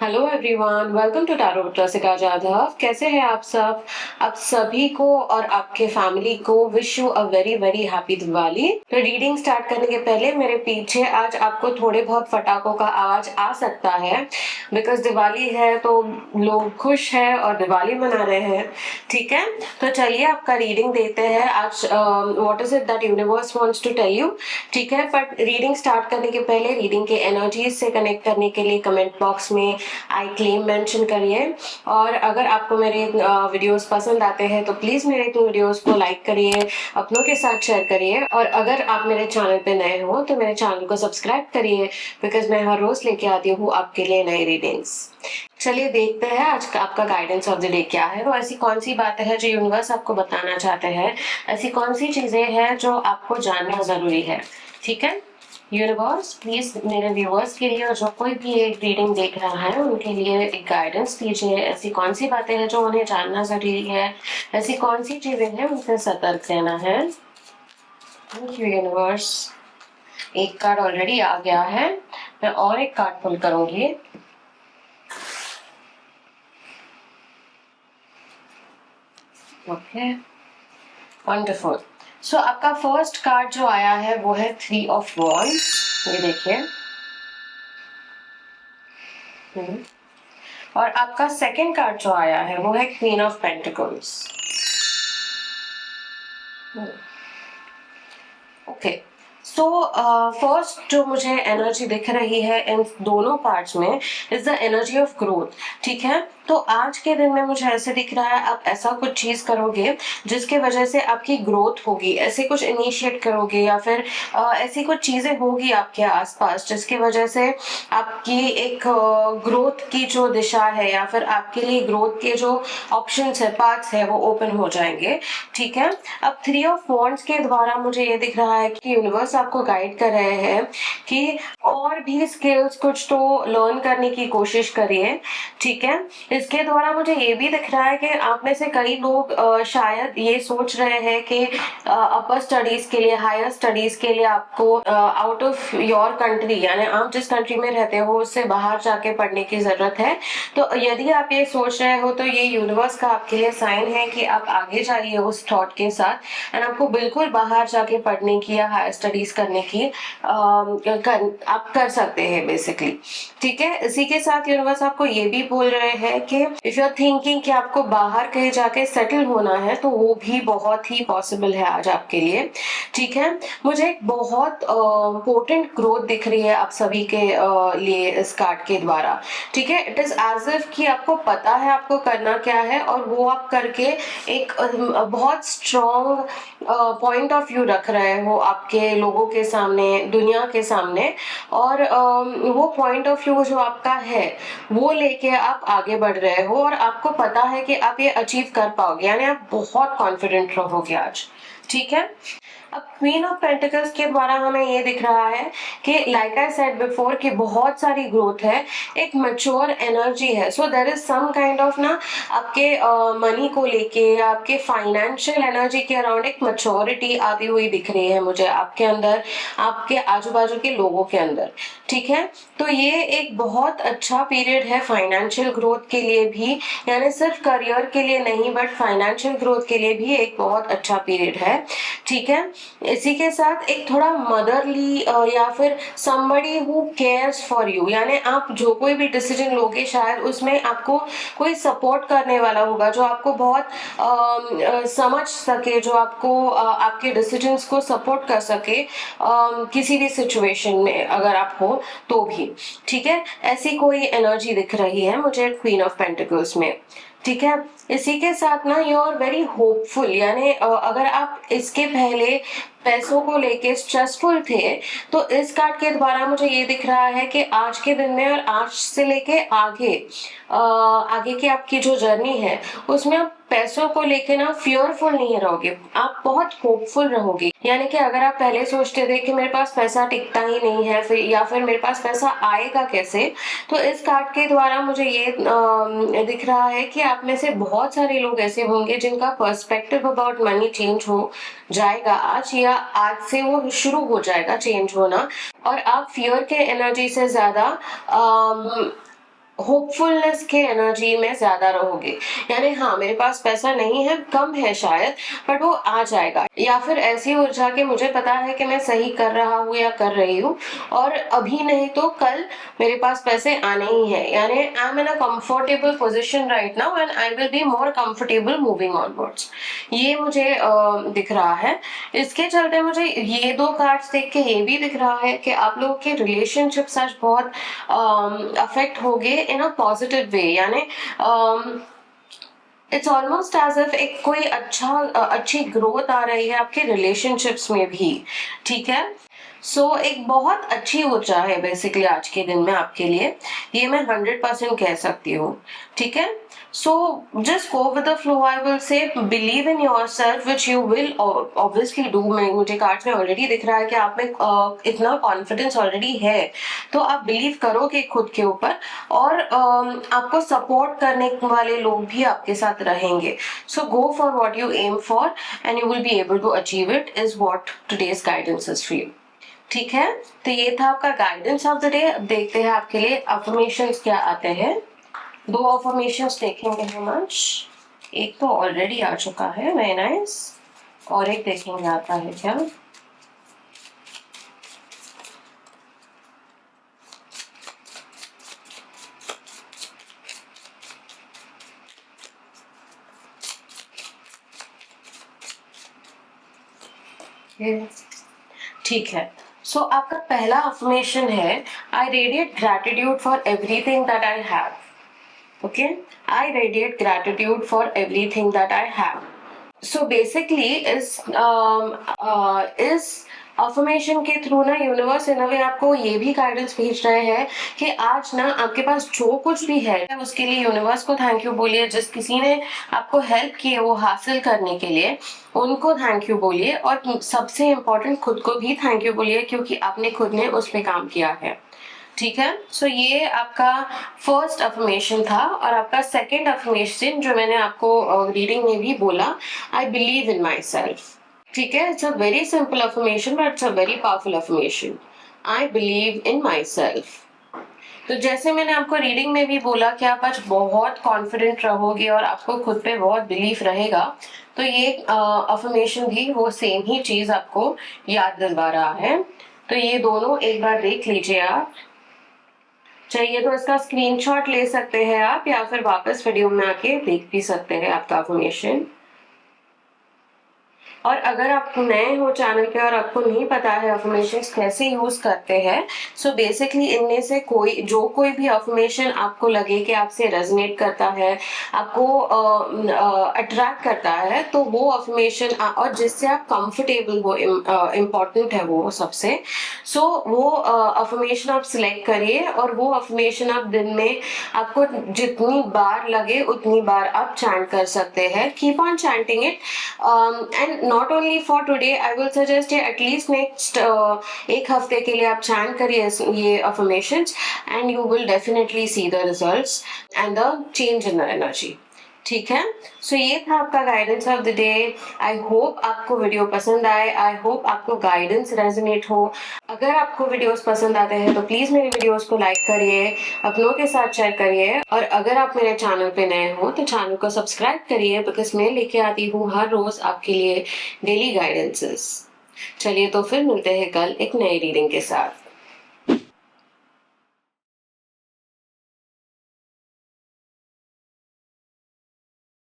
Hello everyone, welcome to tarot with Rasika Jadhav. कैसे हैं आप सब? आप सभी को और आपके फैमिली को wish you a very very happy Diwali. तो रीडिंग स्टार्ट करने के पहले मेरे पीछे आज आपको थोड़े बहुत फटाकों का आवाज आ सकता है, बिकॉज दिवाली है तो लोग खुश हैं और दिवाली मना रहे हैं। ठीक है, तो चलिए आपका रीडिंग देते हैं आज। What is it that universe wants to tell you. ठीक है, बट रीडिंग स्टार्ट करने के पहले रीडिंग के एनर्जीज से कनेक्ट करने के लिए कमेंट बॉक्स में आई क्लेम मेंशन करिए। और अगर आपको मेरे वीडियोस पसंद आते हैं तो प्लीज मेरे वीडियोस को लाइक करिए, अपनों के साथ शेयर करिए। और अगर आप मेरे चैनल पे नए हो तो मेरे चैनल को सब्सक्राइब करिए, बिकॉज मैं हर रोज लेके आती हूँ आपके लिए नई रीडिंग्स। चलिए देखते हैं आज का आपका गाइडेंस ऑफ द डे क्या है। वो ऐसी कौन सी बातें हैं जो यूनिवर्स आपको बताना चाहते हैं, ऐसी कौन सी चीजें हैं जो आपको जानना जरूरी है। ठीक है, यूनिवर्स प्लीज मेरे व्यूअर्स के लिए और जो कोई भी एक रीडिंग देख रहा है उनके लिए एक गाइडेंस दीजिए। ऐसी कौन सी बातें हैं जो उन्हें जानना जरूरी है, ऐसी कौन सी चीजें हैं उनसे सतर्क रहना है। Thank you universe. एक कार्ड ऑलरेडी आ गया है, मैं और एक कार्ड पुल करूंगी। Okay, wonderful. सो आपका फर्स्ट कार्ड जो आया है वो है 3 ऑफ वॉन्ड्स। ये देखिए। और आपका सेकंड कार्ड जो आया है वो है queen of pentacles. Okay, so first जो मुझे एनर्जी दिख रही है इन दोनों कार्ड्स में is the energy of growth. ठीक है, तो आज के दिन में मुझे ऐसे दिख रहा है आप ऐसा कुछ चीज करोगे जिसके वजह से आपकी ग्रोथ होगी, ऐसे कुछ इनिशिएट करोगे या फिर ऐसी कुछ चीजें होगी आपके आसपास जिसकी वजह से आपकी एक ग्रोथ की जो दिशा है या फिर आपके लिए ग्रोथ के जो ऑप्शंस है, पाथ्स है, वो ओपन हो जाएंगे। ठीक है, अब 3 ऑफ वॉन्ड्स के द्वारा मुझे ये दिख रहा है कि यूनिवर्स आपको गाइड कर रहे हैं कि और भी स्किल्स कुछ तो लर्न करने की कोशिश करिए। ठीक है, इसके द्वारा मुझे ये भी दिख रहा है कि आप में से कई लोग शायद ये सोच रहे हैं कि अपर स्टडीज के लिए, हायर स्टडीज के लिए आपको आउट ऑफ योर कंट्री यानी आप जिस कंट्री में रहते हो उससे बाहर जाके पढ़ने की जरूरत है। तो यदि आप ये सोच रहे हो तो ये यूनिवर्स का आपके लिए साइन है कि आप आगे जाइए उस थॉट के साथ एंड आपको बिल्कुल बाहर जाके पढ़ने की या हायर स्टडीज करने की आप कर सकते हैं बेसिकली। ठीक है, इसी के साथ यूनिवर्स आपको ये भी बोल रहे हैं कि इफ यू आर थिंकिंग कि आपको बाहर कहीं जाके सेटल होना है तो वो भी बहुत ही पॉसिबल है आज आपके लिए। ठीक है, मुझे एक बहुत इम्पोर्टेंट ग्रोथ दिख रही है आप सभी के लिए इस कार्ड के द्वारा। ठीक है, इट इज एज इफ कि आपको पता है आपको करना क्या है और वो आप करके एक बहुत स्ट्रॉन्ग पॉइंट ऑफ व्यू रख रहे हो आपके लोगों के सामने, दुनिया के सामने। और वो पॉइंट ऑफ व्यू जो आपका है वो लेके आप आगे बढ़ रहे हो और आपको पता है कि आप ये अचीव कर पाओगे, यानी आप बहुत कॉन्फिडेंट रहोगे आज। ठीक है, अब क्वीन ऑफ पेंटिकल्स के द्वारा हमें ये दिख रहा है कि लाइक आई सेड बिफोर कि बहुत सारी ग्रोथ है, एक मैच्योर एनर्जी है। So there is some kind of ना आपके मनी को लेके, आपके फाइनेंशियल एनर्जी के अराउंड एक मैच्योरिटी आती हुई दिख रही है मुझे आपके अंदर, आपके आजू बाजू के लोगों के अंदर। ठीक है, तो ये एक बहुत अच्छा पीरियड है फाइनेंशियल ग्रोथ के लिए भी, यानी सिर्फ करियर के लिए नहीं बट फाइनेंशियल ग्रोथ के लिए भी एक बहुत अच्छा पीरियड है। ठीक है, इसी के साथ एक थोड़ा मदरली या फिर somebody who cares for you, यानी आप जो कोई भी डिसीजन लोगे शायद उसमें आपको कोई सपोर्ट करने वाला होगा जो आपको बहुत समझ सके, जो आपको आपके डिसीजंस को सपोर्ट कर सके किसी भी सिचुएशन में अगर आप हो तो भी। ठीक है, ऐसी कोई एनर्जी दिख रही है मुझे क्वीन ऑफ पेंटिकल्स में। ठीक है, इसी के साथ ना यू आर वेरी होपफुल, यानी अगर आप इसके पहले पैसों को लेके स्ट्रेसफुल थे तो इस कार्ड के द्वारा मुझे ये दिख रहा है कि आज के दिन में और आज से लेके आगे आगे की आपकी जो जर्नी है उसमें आप पैसों को लेके ना फियरफुल नहीं रहोगे, आप बहुत होपफुल रहोगे। यानी कि अगर आप पहले सोचते थे कि मेरे पास पैसा टिकता ही नहीं है फिर या फिर मेरे पास पैसा आएगा कैसे, तो इस कार्ड के द्वारा मुझे ये दिख रहा है कि आप में से बहुत सारे लोग ऐसे होंगे जिनका पर्सपेक्टिव अबाउट मनी चेंज हो जाएगा आज, या आज से वो शुरू हो जाएगा चेंज होना। और आप फियर के एनर्जी से ज्यादा होपफुलनेस के एनर्जी में ज्यादा रहोगे, यानी हाँ मेरे पास पैसा नहीं है, कम है शायद, बट वो आ जाएगा। या फिर ऐसी ऊर्जा के मुझे पता है कि मैं सही कर रहा हूँ या कर रही हूँ, और अभी नहीं तो कल मेरे पास पैसे आने ही है, यानी I am in a comfortable position right now and I will be more comfortable moving onwards. ये मुझे दिख रहा है। इसके चलते मुझे ये दो कार्ड्स देख के ये भी दिख रहा है कि आप लोगों के रिलेशनशिप्स आज बहुत अफेक्ट हो गए इन अ पॉजिटिव वे, यानी इट्स ऑलमोस्ट एज इफ एक कोई अच्छी ग्रोथ आ रही है आपके रिलेशनशिप्स में भी, ठीक है। सो एक बहुत अच्छी ऊर्जा है बेसिकली आज के दिन में आपके लिए, ये मैं 100% कह सकती हूँ, ठीक है। So just go with the flow, I will say believe in your self which you will obviously do. मुझे कार्ड्स में ऑलरेडी दिख रहा है कि आप में इतना कॉन्फिडेंस ऑलरेडी है, तो आप बिलीव करोगे खुद के ऊपर, और आपको सपोर्ट करने वाले लोग भी आपके साथ रहेंगे। So go for what you aim for and you will be able to achieve it, is what today's guidance is for you, ठीक है। तो ये था आपका गाइडेंस ऑफ द डे। अब देखते हैं आपके लिए अफर्मेशंस क्या आते हैं। 2 अफर्मेशंस देखेंगे हम आज। एक तो ऑलरेडी आ चुका है, वेरी नाइस, और एक देखेंगे आता है क्या। ठीक है। सो आपका पहला अफर्मेशन है, आई radiate gratitude for everything that I have. Okay, I radiate gratitude for everything that I have. So basically इस अफर्मेशन के थ्रू ना यूनिवर्स इन अ वे आपको ये भी गाइडेंस भेज रहे हैं कि आज ना आपके पास जो कुछ भी है उसके लिए यूनिवर्स को थैंक यू बोलिए। जिस किसी ने आपको हेल्प की है वो हासिल करने के लिए, उनको थैंक यू बोलिए, और सबसे इम्पोर्टेंट खुद को भी थैंक यू बोलिए, क्योंकि आपने खुद ने उस पर काम किया है, ठीक है। सो ये आपका फर्स्ट अफर्मेशन था। और आपका सेकंड अफर्मेशन जो मैंने आपको रीडिंग में भी बोला, I believe in my self, ठीक है। It's a very simple affirmation but it's a very powerful affirmation, I believe in my self. तो जैसे मैंने आपको रीडिंग में भी बोला कि आप आज बहुत कॉन्फिडेंट रहोगे और आपको खुद पे बहुत बिलीफ रहेगा, तो ये अफर्मेशन भी वो सेम ही चीज आपको याद दिलवा रहा है। तो ये दोनों एक बार देख लीजिए आप। चाहिए तो इसका स्क्रीनशॉट ले सकते हैं आप, या फिर वापस वीडियो में आके देख भी सकते हैं आपका अफर्मेशन। और अगर आप नए हो चैनल पे और आपको नहीं पता है अफर्मेशंस कैसे यूज करते हैं, सो बेसिकली इनमें से कोई भी अफर्मेशन आपको लगे कि आपसे रेजोनेट करता है, आपको अट्रैक्ट करता है, तो वो अफर्मेशन और जिससे आप कंफर्टेबल हो, इम्पोर्टेंट है वो सबसे। सो वो अफर्मेशन आप सिलेक्ट करिए, और वो अफर्मेशन आप दिन में आपको जितनी बार लगे उतनी बार आप चैंट कर सकते हैं। Keep on chanting it, and not only for today, I will suggest at least next एक हफ्ते के लिए आप चैंट करिए ये affirmations, and you will definitely see the results and the change in the energy, ठीक है। सो ये था आपका guidance of the day. I hope आपको वीडियो पसंद आए, आई होप आपको गाइडेंस रेजोनेट हो। अगर आपको वीडियोस पसंद आते हैं तो प्लीज मेरी वीडियोस को लाइक करिए, अपनों के साथ शेयर करिए, और अगर आप मेरे चैनल पे नए हो तो चैनल को सब्सक्राइब करिए, बिकॉज मैं लेके आती हूँ हर रोज आपके लिए डेली गाइडेंसेस। चलिए तो फिर मिलते हैं कल एक नई रीडिंग के साथ।